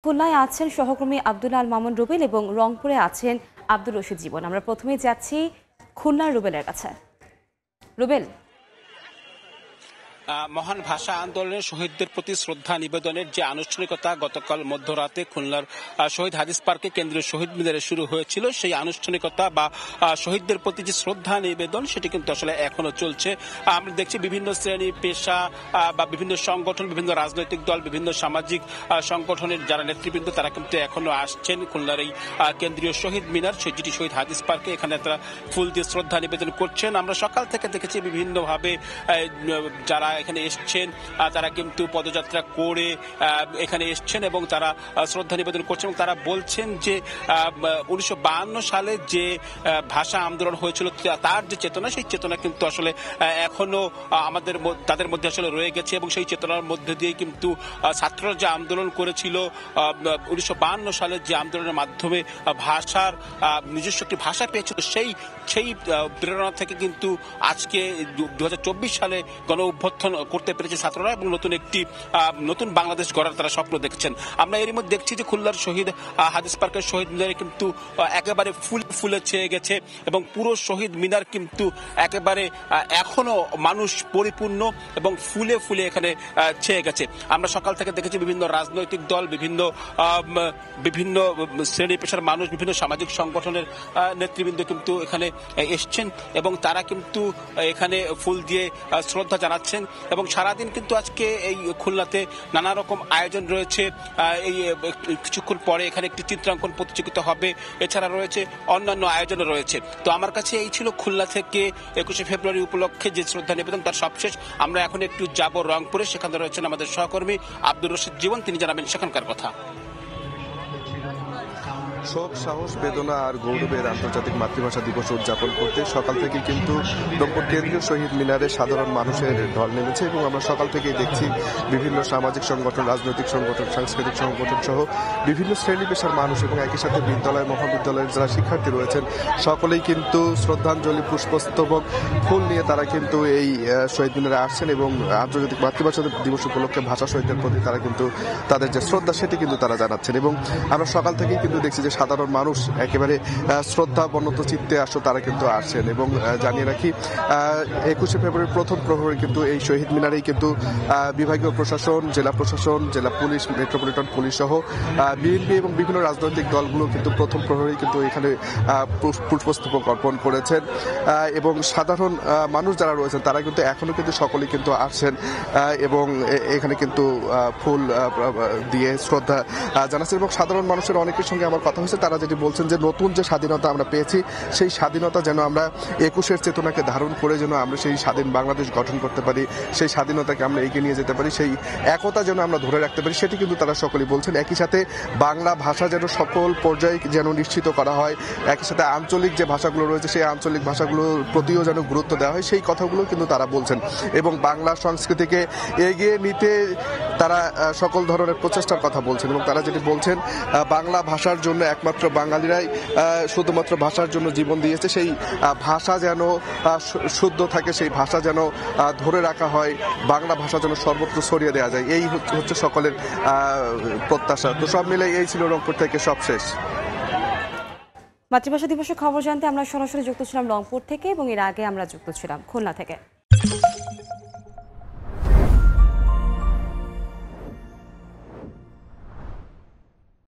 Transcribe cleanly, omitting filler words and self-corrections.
খুলনায় আছেন সহকর্মী আব্দুল আল মামুন রুবেল এবং রংপুরে আছেন আব্দুর রশিদ জীবন। আমরা প্রথমেই যাচ্ছি খুলনার রুবেলের কাছে। রুবেল, মহান ভাষা আন্দোলনের শহীদদের প্রতি শ্রদ্ধা নিবেদনের যে আনুষ্ঠানিকতা গতকাল মধ্যরাতে খুলনার শহীদ হাদিস পার্কে কেন্দ্রীয় শহীদ মিনারে শুরু হয়েছিল, সেই আনুষ্ঠানিকতা বা শহীদদের প্রতি যে শ্রদ্ধা নিবেদন সেটি কিন্তু আসলে এখনো চলছে। আমরা দেখছি বিভিন্ন শ্রেণী পেশা বা বিভিন্ন সংগঠন, বিভিন্ন রাজনৈতিক দল, বিভিন্ন সামাজিক সংগঠনের যারা নেতৃবৃন্দ তারা কিন্তু এখনো আসছেন খুলনার এই কেন্দ্রীয় শহীদ মিনার যেটি শহীদ হাদিস পার্কে। এখানে তারা ফুল দিয়ে শ্রদ্ধা নিবেদন করছেন। আমরা সকাল থেকে দেখেছি বিভিন্নভাবে যারা এখানে এসছেন তারা কিন্তু পদযাত্রা করে এখানে এসছেন এবং তারা শ্রদ্ধা নিবেদন করছেন এবং তারা বলছেন যে 1952 সালে যে ভাষা আন্দোলন হয়েছিল তার যে চেতনা, সেই চেতনা কিন্তু আসলে এখনো তাদের মধ্যে আসলে রয়ে গেছে এবং সেই চেতনার মধ্যে দিয়ে কিন্তু ছাত্ররা যে আন্দোলন করেছিল 1952 সালের যে আন্দোলনের মাধ্যমে ভাষার নিজস্ব একটি ভাষা পেয়েছিল, সেই প্রেরণা থেকে কিন্তু আজকে 2024 সালে গণ অভ্যুত্থান করতে পেরেছে ছাত্ররা এবং নতুন বাংলাদেশ গড়ার তারা স্বপ্ন দেখছেন। আমরা এর মধ্যে দেখছি যে খুলনার শহীদ হাদিস পার্কের শহীদ মিনারে কিন্তু একেবারে ফুলে ছেয়ে গেছে এবং পুরো শহীদ মিনার কিন্তু একেবারে এখনো মানুষ পরিপূর্ণ এবং ফুলে ফুলে এখানে ছেয়ে গেছে। আমরা সকাল থেকে দেখেছি বিভিন্ন রাজনৈতিক দল, বিভিন্ন শ্রেণী পেশার মানুষ, বিভিন্ন সামাজিক সংগঠনের নেতৃবৃন্দ কিন্তু এখানে এসছেন এবং তারা কিন্তু এখানে ফুল দিয়ে শ্রদ্ধা জানাচ্ছেন এবং সারাদিন কিন্তু আজকে এই খুলনাতে নানা রকম আয়োজন রয়েছে। এই কিছুক্ষণ পরে এখানে একটি চিত্রাঙ্কন প্রতিযোগিতা হবে, এছাড়া রয়েছে অন্যান্য আয়োজনও রয়েছে। তো আমার কাছে এই ছিল খুলনা থেকে 21শে ফেব্রুয়ারি উপলক্ষে যে শ্রদ্ধা নিবেদন তার সবশেষ। আমরা এখন একটু যাব রংপুরে, সেখানে রয়েছেন আমাদের সহকর্মী আব্দুর রশিদ জীবন, তিনি জানাবেন সেখানকার কথা। শোক, সাহস, বেদনা আর গৌরবের আন্তর্জাতিক মাতৃভাষা দিবস উদযাপন করতে সকাল থেকে কিন্তু রংপুর কেন্দ্রীয় শহীদ মিনারে সাধারণ মানুষের ঢল নেমেছে এবং আমরা সকাল থেকেই দেখছি বিভিন্ন সামাজিক সংগঠন, রাজনৈতিক সংগঠন, সাংস্কৃতিক সংগঠন সহ বিভিন্ন শ্রেণী পেশার মানুষ এবং একই সাথে বিদ্যালয়, মহাবিদ্যালয়ের যারা শিক্ষার্থী রয়েছেন সকলেই কিন্তু শ্রদ্ধাঞ্জলি, পুষ্পস্তবক, ফুল নিয়ে তারা কিন্তু এই শহীদ মিনারে আসছেন এবং আন্তর্জাতিক মাতৃভাষা দিবস উপলক্ষে ভাষা শহীদদের প্রতি তারা কিন্তু তাদের যে শ্রদ্ধা সেটি কিন্তু তারা জানাচ্ছেন। এবং আমরা সকাল থেকেই কিন্তু দেখছি যে সাধারণ মানুষ একেবারে শ্রদ্ধা বনত চিত্তে তারা কিন্তু আসছেন। এবং জানিয়ে রাখি 21শে ফেব্রুয়ারির প্রথম প্রহরে কিন্তু এই শহীদ মিনারেই কিন্তু বিভাগীয় প্রশাসন, জেলা প্রশাসন, জেলা পুলিশ, মেট্রোপলিটন পুলিশ সহ বিএনপি এবং বিভিন্ন রাজনৈতিক দলগুলো কিন্তু প্রথম প্রহরেই কিন্তু এখানে পুষ্পস্তবক অর্পণ করেছেন এবং সাধারণ মানুষ যারা রয়েছেন তারা কিন্তু এখনো কিন্তু সকলেই কিন্তু আসছেন এবং এখানে কিন্তু ফুল দিয়ে শ্রদ্ধা জানাচ্ছেন। এবং সাধারণ মানুষের অনেকের সঙ্গে আমার কথা হয়েছে, তারা যেটি বলছেন যে নতুন যে স্বাধীনতা আমরা পেয়েছি সেই স্বাধীনতা যেন আমরা 21-এর চেতনাকে ধারণ করে যেন আমরা সেই স্বাধীন বাংলাদেশ গঠন করতে পারি, সেই স্বাধীনতাকে আমরা এগিয়ে নিয়ে যেতে পারি, সেই একতা যেন আমরা ধরে রাখতে পারি, সেটি কিন্তু তারা সকলেই বলছেন। একই সাথে বাংলা ভাষা যেন সকল পর্যায়ে যেন নিশ্চিত করা হয়, একই সাথে আঞ্চলিক যে ভাষাগুলো রয়েছে সেই আঞ্চলিক ভাষাগুলোর প্রতিও যেন গুরুত্ব দেওয়া হয়, সেই কথাগুলো কিন্তু তারা বলছেন। এবং বাংলা সংস্কৃতিকে এগিয়ে নিতে তারা সকল ধরনের প্রচেষ্টার কথা বলছেন এবং তারা যেটি বলছেন বাংলা ভাষার জন্য একমাত্র বাঙালিরাই শুধুমাত্র ভাষার জন্য জীবন দিয়েছে, সেই ভাষা যেন শুদ্ধ থাকে, সেই ভাষা যেন ধরে রাখা হয়, বাংলা ভাষা যেন সর্বত্র ছড়িয়ে দেওয়া যায়, এই হচ্ছে সকলের প্রত্যাশা। তো সব মিলে এই ছিল রংপুর থেকে সবশেষ। মাতৃভাষা দিবসের খবর জানতে আমরা সরাসরি যুক্ত ছিলাম রংপুর থেকে এবং এর আগে আমরা যুক্ত ছিলাম খুলনা থেকে।